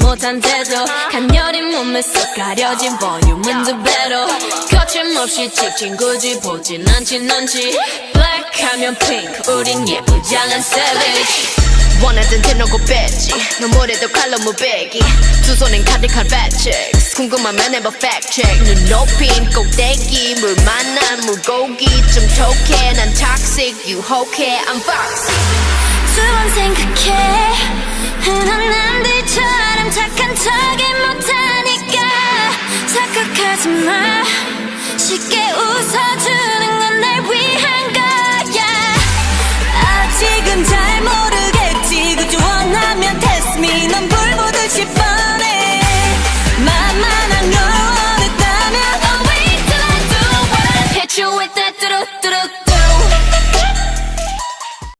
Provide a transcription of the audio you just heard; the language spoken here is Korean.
못한 태도 간녀린 몸에 쏙 가려진 볼륨은 두 배로 거침없이 찍힌 굳이 보진 않진 않지 Black 하면 pink 우린 예쁘장한 savage 원하던 대놓고 뺐지 너무래도 칼로 무배기 두 손엔 가득한 fat checks 궁금하면 해봐 fact check 눈 높인 꼭대기 물 만난 물고기 좀 톡해 난 toxic 유혹해 I'm foxy 두 번 생각해 흔한 남들처럼 착한 척이 못하니까 착각하지 마 쉽게 웃어주는 건 날 위한 거야 아직은 잘 모르겠지 그저 원하면 test me 넌 불 보듯이 뻔